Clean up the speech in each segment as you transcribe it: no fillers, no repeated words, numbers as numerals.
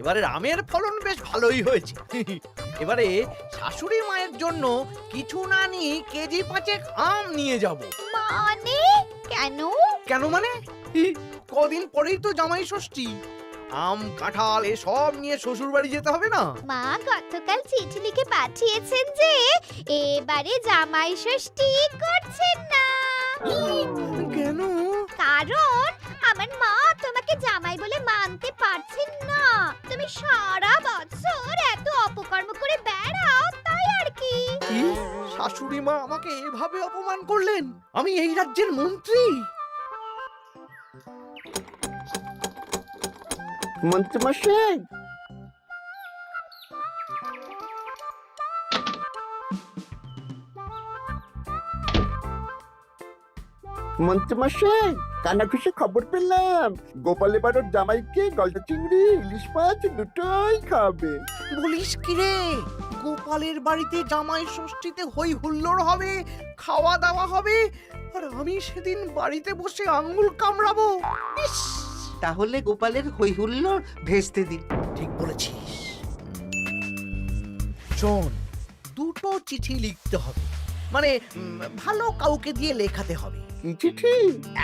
এবারে আমের ফলন বেশ ভালোই হয়েছে। এবারে শাশুড়ি মায়ের জন্য কিছু না নি কেজি 5 আম নিয়ে যাব। মানে কেন? কেন মানে? কদিন পরেই তো জামাই ষষ্ঠী। আম কাঁঠাল এসব নিয়ে শ্বশুর বাড়ি যেতে হবে না? মা গতকাল চিঠি লিখে পাঠিয়েছেন যে এবারে জামাই ষষ্ঠী করছেন না। কেন? কারণ আমার মা তোমাকে জামাই বলে মানতে পারছেন না। তুমি সারা বছর এত অপকর্ম করে বেড়াও, তাই আর কি। শাশুড়ি মা আমাকে এভাবে অপমান করলেন? আমি এই রাজ্যের মন্ত্রী। মন্ত্রীমশাই, মন্ত্রীমশাই, কানাঘুষে খবর পেলাম গোপাল এবার ওর জামাইকে গলদা চিংড়ি ইলিশ মাছ দুটোই খাবে। বলিস কি রে? গোপালের বাড়িতে জামাই ষষ্ঠীতে হই হুল্লোড় হবে, খাওয়া দাওয়া হবে, আর আমি সেদিন বাড়িতে বসে আঙ্গুল কামড়াবো। ইস! তাহলে গোপালের হই হুল্লোড় ভেস্তে দিন। ঠিক বলেছিস। শোন, দুটো চিঠি লিখতে হবে, মানে ভালো কাউকে দিয়ে লেখাতে হবে। কি চিঠি?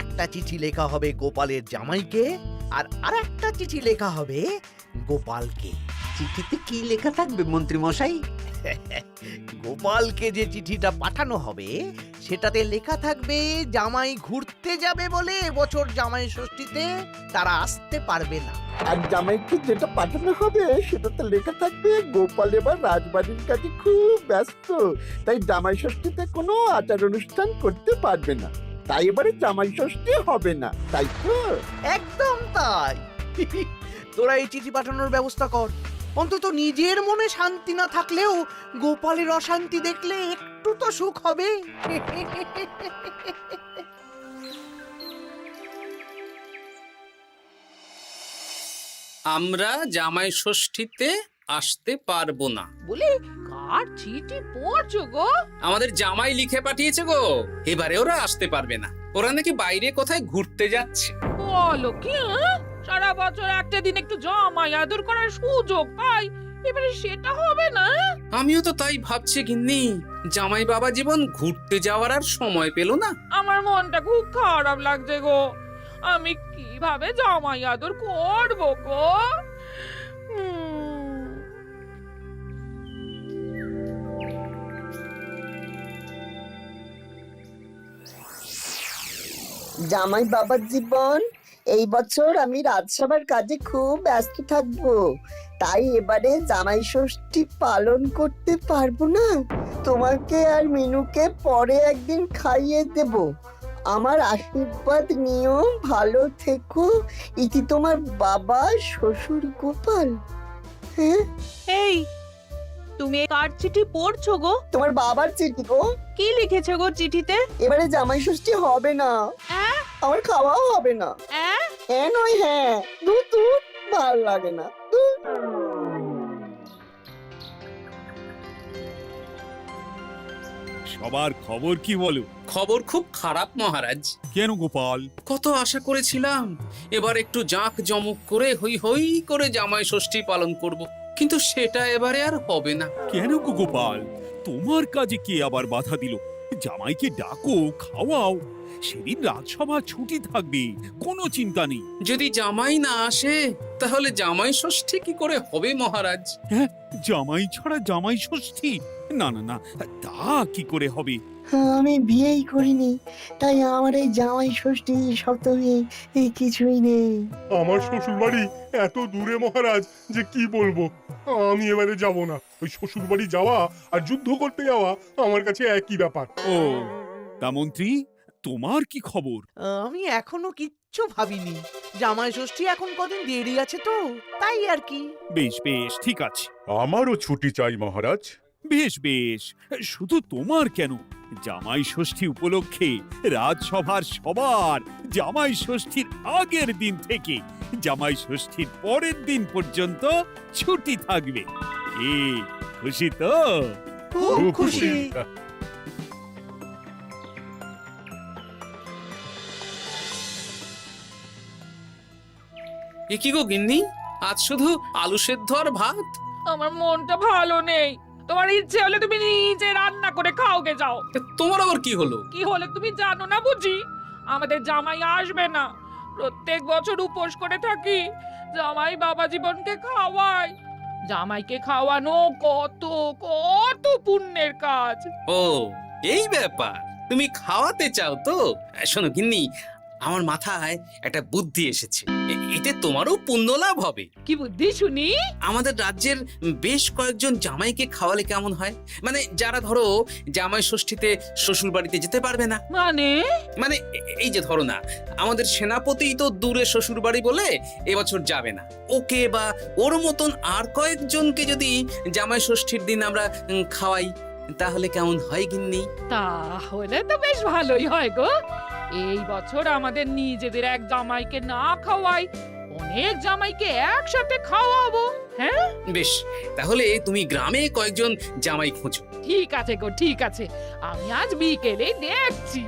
একটা চিঠি লেখা হবে গোপালের জামাইকে, আর আরেকটা চিঠি লেখা হবে গোপালকে। চিঠিতে কি লেখা থাকবে মন্ত্রী মশাই? গোপালকে যে চিঠিটা পাঠানো হবে সেটাতে লেখা থাকবে জামাই ঘুরতে যাবে বলে এবছর জামাই ষষ্ঠীতে তারা আসতে পারবে না। আর জামাইকে যেটা পাঠানো হবে সেটাতে লেখা থাকবে গোপাল এবার রাজবাড়ির কাজে খুব ব্যস্ত, তাই জামাই ষষ্ঠীতে কোনো আচার অনুষ্ঠান করতে পারবে না, তাই এবারে জামাই ষষ্ঠী হবে না, তাই তো? একদম তাই। তোরা এই চিঠি পাঠানোর ব্যবস্থা কর। অন্তত নিজের মনে শান্তি না থাকলেও গোপালের অশান্তি দেখলে একটু তো সুখ হবে। আমরা জামাই ষষ্ঠীতে আসতে পারবো না বলে কার চিঠি পড়ছো গো? আমাদের জামাই লিখে পাঠিয়েছে গো, এবারে ওরা আসতে পারবে না। ওরা নাকি বাইরে কোথায় ঘুরতে যাচ্ছে। বলো কি? সারা বছর একটা দিন একটু জামাই আদর করার সুযোগ পাই, এবারে সেটা হবে না? আমিও তো তাই ভাবছি গিন্নি, জামাই বাবা জীবন ঘুরতে যাওয়ার আর সময় পেল না। আমার মনটা খুব খারাপ লাগছে গো। আমি কিভাবে জামাই আদর করবো গো? জামাই বাবার জীবন, এই বছর আমি রাজসভার কাজে খুব ব্যস্ত থাকবো, তাই এবারে জামাই ষষ্ঠী পালন করতে পারবো না। তোমাকে আর মিনুকে পরে একদিন খাইয়ে দেব। আমার আশীর্বাদ নিও, ভালো থেকো। ইতি তোমার বাবা শ্বশুর গোপাল। হ্যাঁ, এই তুমি কার চিঠি পড়ছো গো? তোমার বাবার চিঠি গো। কি লিখেছে গো চিঠিতে? এবারে জামাই ষষ্ঠী হবে না, আমার খাওয়াও হবে না। হ্যাঁ নয় হ্যাঁ, দূর দূর, ভাল লাগে না। সবার খবর কি বলো? খবর খুব খারাপ মহারাজ। কেন গোপাল? কত আশা করেছিলাম এবার একটু জাঁক জমক করে হই হই করে জামাই ষষ্ঠী পালন করব, কিন্তু সেটা এবারে আর হবে না। কেন গো গোপাল, তোমার কাজে কে আবার বাধা দিল? জামাইকে ডাকো, খাওয়াও, সেদিন রাজসভা ছুটি থাকবে, কোনো চিন্তা নেই। যদি জামাই না আসে তাহলে জামাই ষষ্ঠী কি করে হবে মহারাজ? হ্যাঁ, জামাই ছাড়া জামাই ষষ্ঠী? না না না, তা কি করে হবে? আমি বিয়েই করিনি, তাই আমার এই জামাই ষষ্ঠী সপ্তমী কিছুই নেই। আমার শ্বশুর বাড়ি এত দূরে মহারাজ যে কি বলবো। আমি এবারে যাব না। ওই শ্বশুর বাড়ি যাওয়া আর যুদ্ধ করতে যাওয়া আমার কাছে একই ব্যাপার। ও, তা মন্ত্রী, তোমার কি খবর? আমি এখনো কিচ্ছু ভাবিনি। জামাই ষষ্ঠী এখন কদিন দেরি আছে তো, তাই আর কি। বেশ বেশ, ঠিক আছে। আমারও ছুটি চাই মহারাজ। বেশ বেশ, শুধু তোমার কেন, জামাই ষষ্ঠী উপলক্ষে রাজসভার সবার জামাই ষষ্ঠীর আগের দিন থেকে জামাই ষষ্ঠীর পরের দিন পর্যন্ত ছুটি থাকবে। এ খুশি তো? খুব খুশি। এ কি গো গিন্নি, আজ শুধু আলু সেদ্ধ আর ভাত? আমার মনটা ভালো নেই। তোমার ইচ্ছে হলে তুমি নিজে রান্না করে খাওগে যাও। তা তোমার আবার কি হলো? কি হলে তুমি জানো না বুঝি? আমাদের জামাই আসবে না। প্রত্যেক বছর উপোস করে থাকি, জামাই বাবা জীবনকে খাওয়ায়। জামাইকে খাওয়ানো কত কত পুণ্যের কাজ। ও, এই ব্যাপার। তুমি খাওয়াতে চাও তো? শোনো গিন্নি, আমার মাথায় একটা বুদ্ধি এসেছে। এতে তোমারও পুণ্য লাভ হবে। কি বুদ্ধি শুনি? আমাদের রাজ্যের বেশ কয়েকজন জামাইকে খাওয়ালে কেমন হয়? মানে যারা ধরো জামাই ষষ্ঠীতে শ্বশুর বাড়িতে যেতে পারবে না। মানে মানে এই যে ধরো না, আমাদের সেনাপতি তো দূরে শ্বশুর বাড়ি বলে এবছর যাবে না। ওকে বা ওর মতন আর কয়েকজনকে যদি জামাই ষষ্ঠীর দিন আমরা খাওয়াই, তাহলে কেমন হয় গিন্নি? তাহলে তো বেশ ভালোই হয় গো। এই বছর আমাদের নিজেদের এক জামাইকে না খাওয়াই, অনেক জামাইকে একসাথে খাওয়াবো। হ্যাঁ, বেশ, তাহলে তুমি গ্রামে কয়েকজন জামাই খোঁজো। ঠিক আছে গো, ঠিক আছে। আমি আজ বিকেলে দেখছি।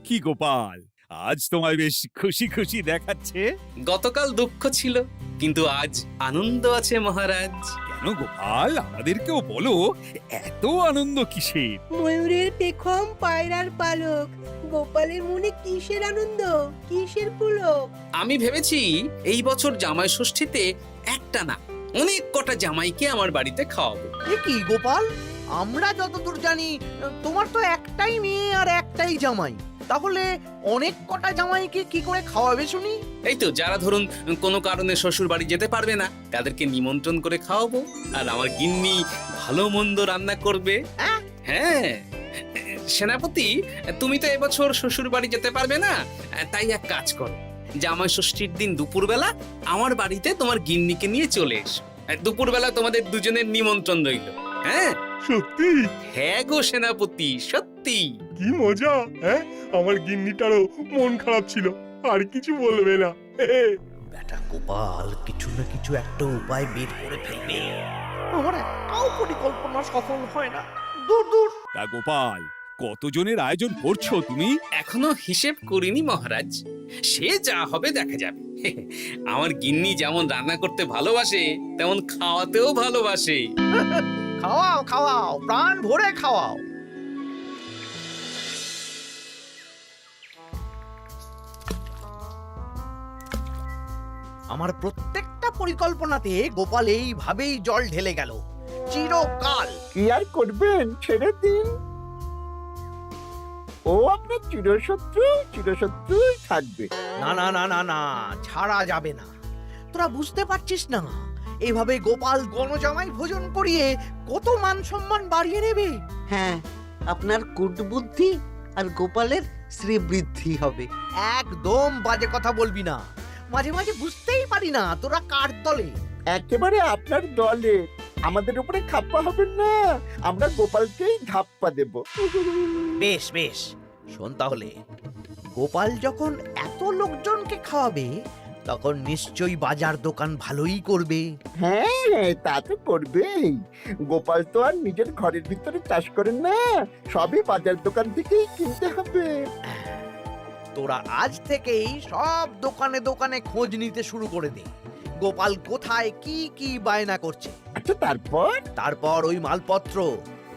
কি গোপাল, আজ তোমায় বেশ খুশি খুশি দেখাচ্ছে। গতকাল দুঃখ ছিল, কিন্তু আজ আনন্দ আছে মহারাজ। কেন গোপাল, আমাদেরকেও বলো, এত আনন্দ কিসের? ময়ূরের পেখম, পায়রার পালক, গোপালের মনে কিসের আনন্দ, কিসের পুলক? আমি ভেবেছি এই বছর জামাই ষষ্ঠীতে একটা না, অনেক কটা জামাইকে আমার বাড়িতে খাওয়াবো। এ কি গোপাল, আমরা যতদূর জানি তোমার তো একটাই মেয়ে আর একটাই জামাই, তাহলে অনেক কটা জামাইকে কি করে খাওয়াবে শুনি? এই তো যারা ধরুন কোনো কারণে শ্বশুর বাড়ি যেতে পারবে না, তাদেরকে নিমন্ত্রণ করে খাওয়াবো। আর আমার গিন্নি ভালো মন্দ রান্না করবে। হ্যাঁ সেনাপতি, তুমি তো এবছর শ্বশুর বাড়ি যেতে পারবে না, তাই এক কাজ করো, জামাই ষষ্ঠীর দিন দুপুরবেলা আমার বাড়িতে তোমার গিন্নিকে নিয়ে চলে এসো। দুপুরবেলা তোমাদের দুজনের নিমন্ত্রণ রইল। হ্যাঁ সত্যি? হ্যাঁ গো সেনাপতি, সত্যি। কি মজা! হ্যাঁ, আমার গিন্নিটারও মন খারাপ ছিল, আর কিছু বলবে না। বেটা গোপাল কিছু না কিছু একটা উপায় বের করে ফেলবে। আমার একটাও পরিকল্পনা সফল হয় না। দূর দূর। তা গোপাল, কতজনের আয়োজন করছো তুমি? এখনো হিসেব করিনি মহারাজ, সে যা হবে দেখা যাবে। আমার গিন্নি যেমন রান্না করতে ভালোবাসে, তেমন খাওয়াতেও ভালোবাসে। খাওয়াও খাওয়াও, প্রাণ ভরে খাওয়াও। আমার প্রত্যেকটা পরিকল্পনাতে গোপাল এইভাবেই জল ঢেলে গেল চিরকাল। কি আর করবেন, ছেড়ে দিন। ও আপনার চিরশত্রুই থাকবে। না না না না না, ছাড়া যাবে না। তোরা বুঝতে পারছিস না, এইভাবে গোপাল গণজামাই ভোজন করিয়ে কত মান সম্মান বাড়িয়ে নেবে। হ্যাঁ, আপনার কুটবুদ্ধি আর গোপালের শ্রীবৃদ্ধি হবে। একদম বাজে কথা বলবি না। মাঝে মাঝে বুঝতেই পারি না তোরা কার দলে। একেবারে আপনার দলে। আমাদের উপরে খাপ্পা হবেন না, আমরা গোপালকেই ধাপ্পা দেব। বেশ বেশ, শোন তাহলে, গোপাল যখন এত লোকজনকে খাওয়াবে, তখন নিশ্চয়ই বাজার দোকান ভালোই করবে। হ্যাঁ, তা তো করবেই। গোপাল তো আর নিজের ঘরের ভিতরে চাষ করেন না, সবই বাজার দোকান থেকেই কিনতে হবে। তোরা আজ থেকেই সব দোকানে দোকানে খোঁজ নিতে শুরু করে দে, গোপাল কোথায় কি কি বায়না করছে। আচ্ছা, তারপর ওই মালপত্র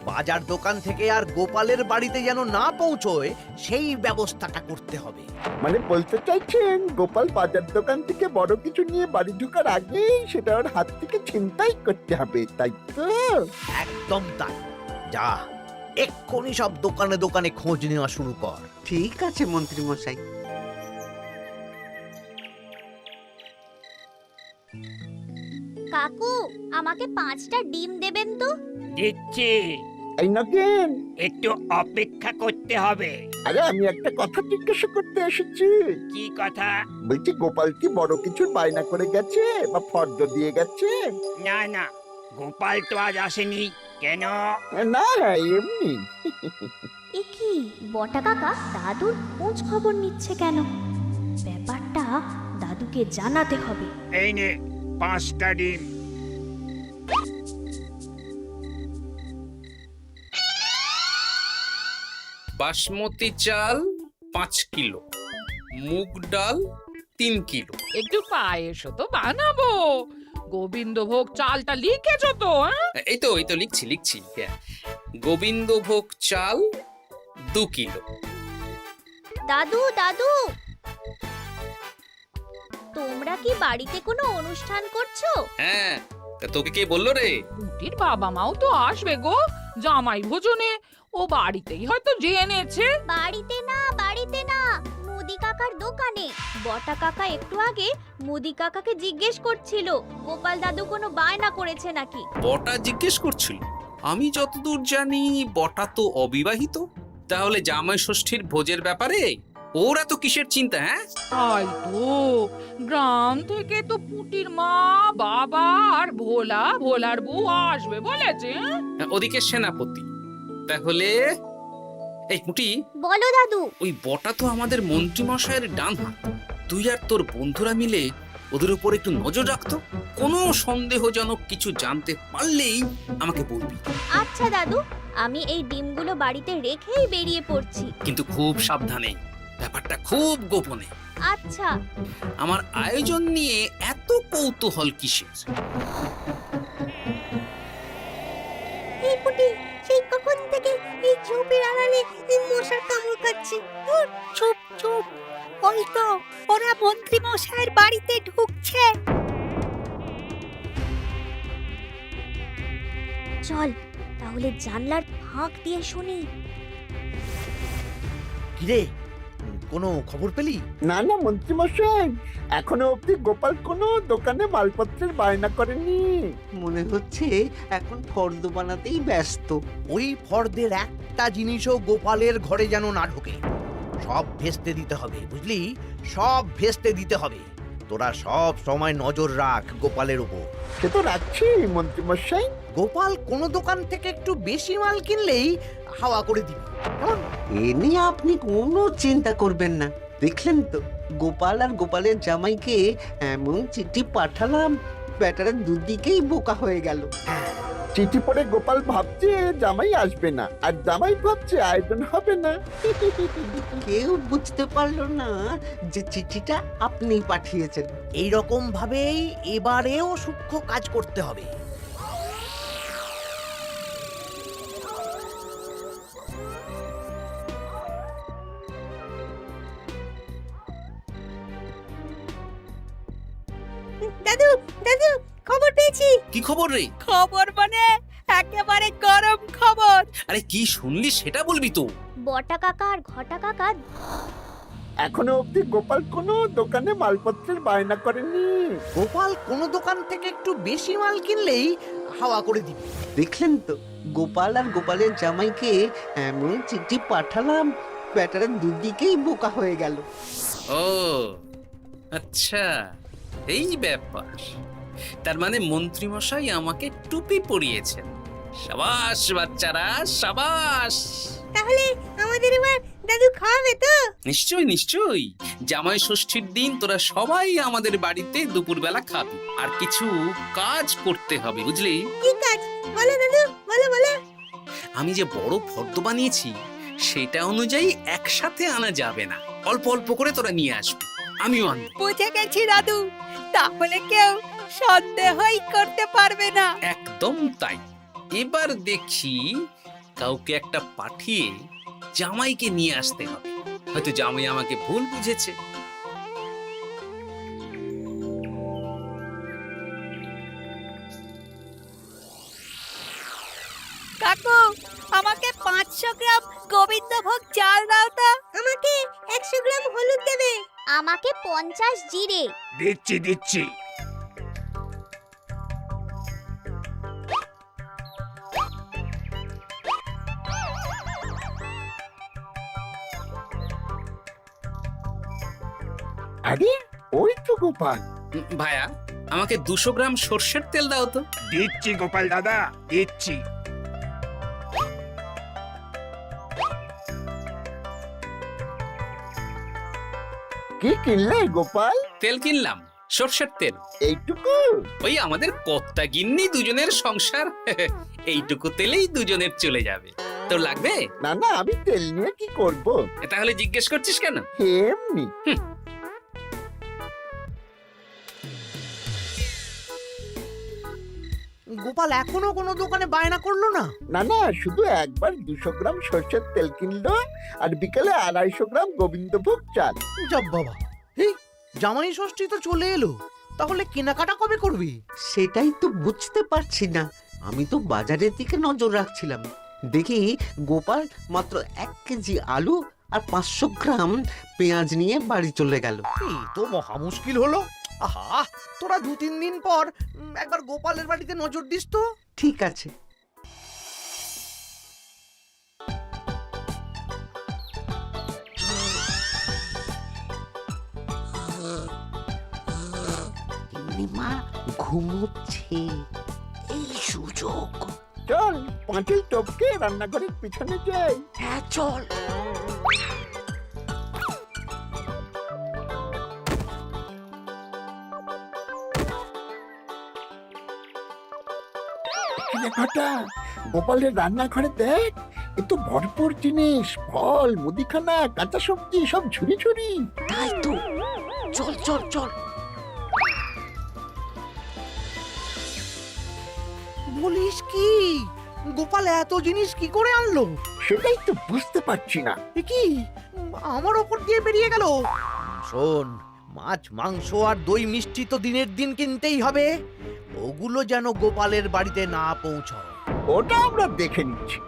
বাজার দোকান থেকে আর গোপালের বাড়িতে যেন না পৌঁছয়, সেই ব্যবস্থাটা করতে হবে। মানে বলতে চাইছেন গোপাল বাজার দোকান থেকে বড় কিছু নিয়ে বাড়ি ঢোকার আগেই সেটা ওর হাত থেকে ছিনতাই করতে হবে, তাই তো? একদম তাই। যা, এক্ষুনি সব দোকানে দোকানে খোঁজ নেওয়া শুরু কর। ঠিক আছে মন্ত্রী মশাই। কাকু, আমাকে 5টা ডিম দেবেন তো? দিচ্ছি, এই নগেন, একটু অপেক্ষা করতে হবে। আরে আমি একটা কথা জিজ্ঞাসা করতে এসেছি। কি কথা? বলছি গোপাল কি বড় কিছুর বায়না করে গেছে বা ফর্দ দিয়ে গেছে? না না, গোপাল তো আজ আসেনি। কেন? না, এমনি। এ কি, বটা কাকা দাদুর খোঁজ খবর নিচ্ছে কেন? ব্যাপারটা দাদুকে জানাতে হবে। এই নে 5টা ডিম। বাসমতি চাল 5 কিলো, মুগ ডাল 3 কিলো। একটু পায়েসও তো বানাবো। গোবিন্দভোগ চালটা লিখেছো তো? হ্যাঁ, এই তো লিখছি। হ্যাঁ, গোবিন্দভোগ চাল 2 কিলো। দাদু দাদু, তোমরা কি বাড়িতে কোনো অনুষ্ঠান করছো? হ্যাঁ, তা তোকে কে বললো রে? পুটির বাবা মাও তো আসবে গো, জামাই ভোজনে। ও বাড়িতেই হয়তো জেনেছে। বাড়িতে না, মুদি কাকার দোকানে। বটা কাকা একটু আগে মুদি কাকাকে জিজ্ঞেস করছিল গোপাল দাদু কোনো বায়না করেছে নাকি। বটা জিজ্ঞেস করছিল? আমি যতদূর জানি বটা তো অবিবাহিত। তাহলে জামাই ষষ্ঠীর ভোজের ব্যাপারে ওরা তো কিসের চিন্তা? হ্যাঁ, তাই তো, গ্রাম থেকে তো পুটির মা, বাবা আর ভোলার বউ আসবে বলেছে। ওদিকে সেনাপতি। তাহলে এই পুটি, বলো দাদু। ওই বটা তো আমাদের মন্ত্রী মশাইয়ের ডান হাত। তুই আর তোর বন্ধুরা মিলে ওদের উপর একটু নজর রাখতো। কোনো সন্দেহজনক কিছু জানতে পারলেই আমাকে বলবি। আচ্ছা দাদু, আমি এই ডিমগুলো বাড়িতে রেখেই বেরিয়ে পড়ছি। কিন্তু খুব সাবধানে, ব্যাপারটা খুব গোপনে। আচ্ছা। আমার আয়োজন নিয়ে এত কৌতূহল কিসের? এই পুটি, সেই কখন থেকে এই ঝোপের আড়ালে এই মশার কামড় খাচ্ছে। ধুর, চুপ। ওই তো ওরা মন্ত্রী মশাইয়ের বাড়িতে ঢুকছে। চল তাহলে জানলার ফাঁক দিয়ে শুনি। কিরে, কোনো খবর পেলি? না মন্ত্রীমশাই, এখনো অবধি গোপাল কোনো দোকানে মালপত্রের বায়না করেনি। মনে হচ্ছে এখন ফর্দ বানাতেই ব্যস্ত। ওই ফর্দের একটা জিনিসও গোপালের ঘরে যেন না ঢোকে। সব ভেস্তে দিতে হবে, বুঝলি? সব ভেস্তে দিতে হবে। তোরা সব সময় নজর রাখ গোপালের উপর। সে তো রাখছি মন্ত্রীমশাই। গোপাল কোনো দোকান থেকে একটু বেশি মাল কিনলেই হাওয়া করে দিবি, কেমন? এ নিয়ে আপনি কোনো চিন্তা করবেন না। দেখলেন তো, গোপাল আর গোপালের জামাইকে এমন চিঠি পাঠালাম, ব্যাটারা দুদিকেই বোকা হয়ে গেল। চিঠি পড়ে গোপাল ভাবছে জামাই আসবে না, আর জামাই ভাবছে আয়োজন হবে না। কেউ বুঝতে পারলো না যে চিঠিটা আপনি পাঠিয়েছেন। এই রকম ভাবেই এবারেও সূক্ষ্ম কাজ করতে হবে। দাদু, খবর পেয়েছি। কি খবর রে? খবর মানে একেবারে গরম খবর। আরে কি শুনলি সেটা বলবি তো। বটা কাকা আর ঘটা কাকা এখনো অবধি গোপাল কোনো দোকানে মালপত্রের বায়না করেনি। গোপাল কোনো দোকান থেকে একটু বেশি মাল কিনলেই হাওয়া করে দিবি। দেখলেন তো, গোপাল আর গোপালের জামাইকে এমন চিঠি পাঠালাম, ব্যাটারা দুদিকেই বোকা হয়ে গেল। ও আচ্ছা, এই ব্যাপার। তার মানে মন্ত্রী মশাই আমাকে টুপি পরিয়েছেন। সাবাস বাচ্চারা, সাবাস। তাহলে আমাদের এবার দাদু খাওয়াবে তো? নিশ্চয়ই। জামাই ষষ্ঠীর দিন তোরা সবাই আমাদের বাড়িতে দুপুরবেলা খাবি। আর কিছু কাজ করতে হবে, বুঝলি? কি কাজ? বলো দাদু, বলো। আমি যে বড় ফর্দ বানিয়েছি সেটা অনুযায়ী একসাথে আনা যাবে না, অল্প অল্প করে তোরা নিয়ে আসবি। আমিও আনবো। বুঝে গেছি দাদু, তাহলে কেউ সন্দেহই করতে পারবে না। একদম তাই। এবার দেখি কাউকে একটা পাঠিয়ে জামাইকে নিয়ে আসতে হবে। হয়তো জামাই আমাকে ভুল বুঝেছে। কাকু, আমাকে 500 গ্রাম গোবিন্দভোগ চাল দাও তো। আমাকে 100 গ্রাম হলুদ দেবে। আমাকে 50 জিরে। দিচ্ছি। আরে ওই তো গোপাল। ভাইয়া, আমাকে 200 গ্রাম সর্ষের তেল দাও তো। দিচ্ছি গোপাল দাদা, দিচ্ছি। কি কিনলে গোপাল? তেল কিনলাম, সর্ষের তেল। এইটুকু? ওই আমাদের কর্তা গিন্নি দুজনের সংসার, এইটুকু তেলেই দুজনের চলে যাবে। তোর লাগবে? না না, আমি তেল নিয়ে কি করব? তাহলে জিজ্ঞেস করছিস কেন? এমনি। গোপাল এখনো কোনো দোকানে বায়না করলো না? না না, শুধু একবার 200 গ্রাম সর্ষের তেল কিনলো আর বিকেলে 250 গ্রাম গোবিন্দভোগ চাল। যাব বাবা, এই জামাই ষষ্ঠী তো চলে এলো, তাহলে কেনাকাটা কবে করবি? সেটাই তো বুঝতে পারছি না। আমি তো বাজারের দিকে নজর রাখছিলাম, দেখি গোপাল মাত্র 1 কেজি আলু আর 500 গ্রাম পেঁয়াজ নিয়ে বাড়ি চলে গেল। এই তো মহা মুশকিল হলো। আহা, তোরা 2-3 দিন পর একবার গোপালের বাড়িতে নজর দিস তো। ঠিক আছে। মা ঘুমোচ্ছে, এই সুযোগ। চল পাঁচিল টপকে রান্নাঘরের পিছনে যাই। হ্যাঁ চল। ঘটা গোপালের রান্নাঘরে দেখ, এ তো ভরপুর জিনিস, ফল, মুদিখানা, কাঁচা সবজি সব ঝুড়ি ঝুড়ি। তাই তো, চল চল চল। বলিস কি, গোপাল এত জিনিস কি করে আনলো? সেটাই তো বুঝতে পারছি না। এ কি আমার ওপর দিয়ে বেরিয়ে গেল? শোন, মাছ মাংস আর দই মিষ্টি তো দিনের দিন কিনতেই হবে, ওগুলো যেন গোপালের বাড়িতে না পৌঁছায়। ওটা আমরা দেখে নিচ্ছি।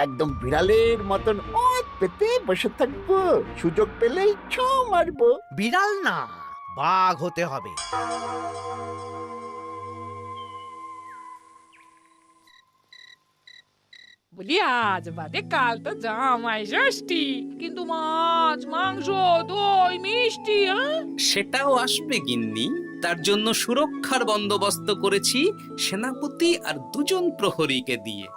একদম বিড়ালের মতন ওত পেতে বসে থাকবো, সুযোগ পেলেই ছো মারবো। বিড়াল না, বাঘ হতে হবে। বলি আজ বাদে কাল তো জামাই ষষ্ঠী, কিন্তু মাছ মাংস দই মিষ্টি সেটাও আসবে গিন্নি। তার জন্য সুরক্ষার বন্দোবস্ত করেছি সেনাপতি আর 2 জন প্রহরীকে দিয়ে।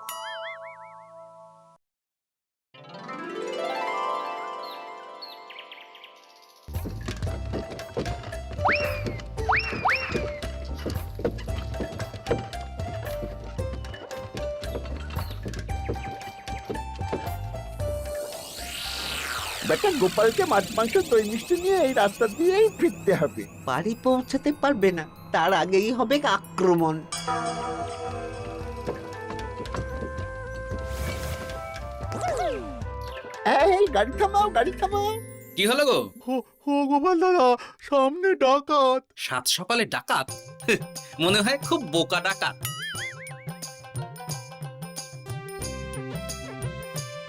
বেটা গোপালকে মাছ মাংস দই মিষ্টি নিয়ে এই রাস্তা দিয়েই ফিরতে হবে। বাড়ি পৌঁছাতে পারবে না, তার আগেই হবে আক্রমণ। এই গাড়ি থামাও, গাড়ি থামাও। কি হলো গো? ও গোপাল দাদা, সামনে ডাকাত। 7 সকালে ডাকাত? মনে হয় খুব বোকা ডাকাত।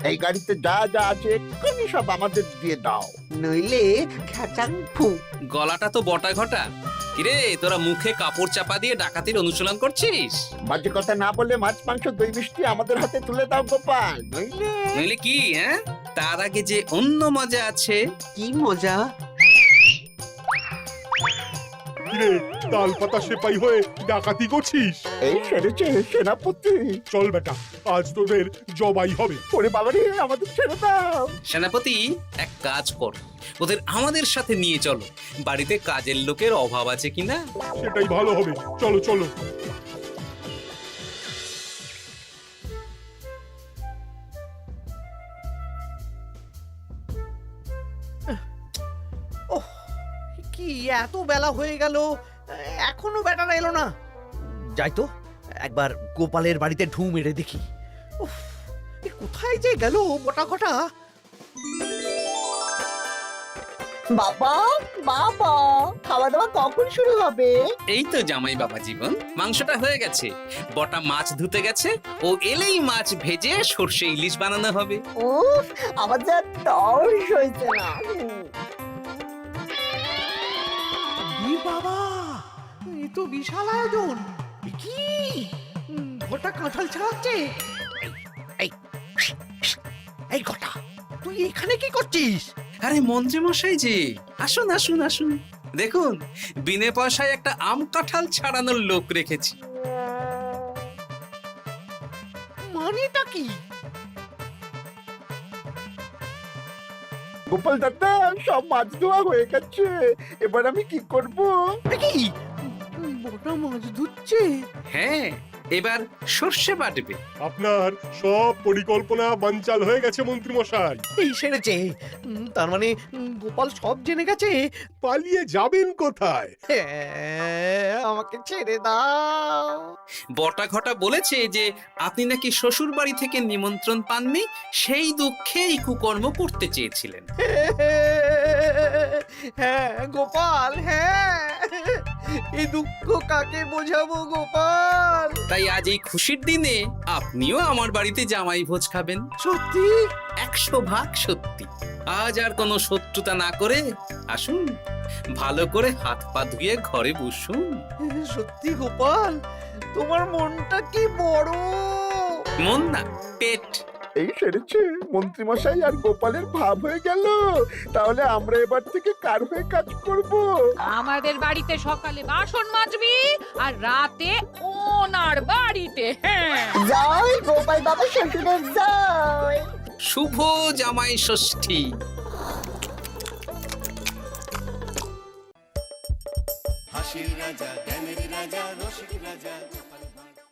এই গাড়িতে যা যা আছে এক্ষুনি সব আমাদের দিয়ে দাও। নইলে খেচাং ফু। গলাটা তো বটা ঘটা। কিরে, তোরা মুখে কাপড় চাপা দিয়ে ডাকাতির অনুশীলন করছিস? বাজে কথা না বলে মাছ মাংস দই মিষ্টি আমাদের হাতে তুলে দাও গোপাল, নইলে। নইলে কি? হ্যাঁ, তার আগে যে অন্য মজা আছে। কি মজা? কিরে, তাল পাতা সেপাই হয়ে ডাকাতি করছিস? এই সেরেছে সেনাপতি। চল বেটা, আজ তোদের জবাই হবে। ওরে বাবারে, আমাদের ছেড়ে দাও। সেনাপতি, এক কাজ কর, ওদের আমাদের সাথে নিয়ে চলো। বাড়িতে কাজের লোকের অভাব আছে কিনা। সেটাই ভালো হবে, চলো চলো। ওহ, কি এত বেলা হয়ে গেল, এখনো বেটারা এলো না। যাই তো একবার গোপালের বাড়িতে ঢু মেরে দেখি। উফ, এ কোথায় যে গেল মোটা ঘটা? বাবা বাবা, খাওয়া দাওয়া কখন শুরু হবে? এই তো জামাই বাবা জীবন, মাংসটা হয়ে গেছে, বটা মাছ ধুতে গেছে, ও এলেই মাছ ভেজে সর্ষে ইলিশ বানানো হবে। উফ, আমার যা তর্স হয়েছে না। এ বাবা, এ তো বিশাল আয়োজন। এ কি ঘটা কাঁঠাল ছাড়াচ্ছে? এই এই ঘটা, তুই এখানে কি করছিস? আরে মন্ত্রী মশাই যে, আসুন আসুন আসুন, দেখুন বিনে পয়সায় একটা আম কাঁঠাল ছাড়ানোর লোক রেখেছি। মানেটা কি? গোপাল দাদা, সব মাছ ধোয়া হয়ে গেছে, এবার আমি কি করব? এ কি বটা মাছ ধুচ্ছে? হ্যাঁ, এবার সর্ষে বাটবে। আপনার সব পরিকল্পনা বানচাল হয়ে গেছে মন্ত্রী মশাই। এই সেরেছে। তার মানে গোপাল সব জেনে গেছে। পালিয়ে যাবেন কোথায়? আমাকে ছেড়ে দাও। বটা ঘটা বলেছে যে আপনি নাকি শ্বশুর বাড়ি থেকে নিমন্ত্রণ পাননি, সেই দুঃখে এই কুকর্ম করতে চেয়েছিলেন। হ্যাঁ গোপাল, হ্যাঁ, এই দুঃখ কাকে বোঝাবো গোপাল? তাই আজ এই খুশির দিনে আপনিও আমার বাড়িতে জামাই ভোজ খাবেন। সত্যি? 100% সত্যি। আজ আর কোনো শত্রুতা না করে আসুন, ভালো করে হাত পা ধুয়ে ঘরে বসুন। সত্যি গোপাল, তোমার মনটা কি বড়। মন না, পেট। এই সেরেছে, মন্ত্রীমশাই আর গোপালের ভাব হয়ে গেল। তাহলে আমরা এবার থেকে কার হয়ে কাজ করব? আমাদের বাড়িতে সকালে বাসন মাজবি আর রাতে ওনার বাড়িতে। হ্যাঁ, জয় গোপাল বাবা শ্বশুরের জয়। শুভ জামাই ষষ্ঠী। হাসির রাজা জ্ঞানের রাজা রসিক রাজা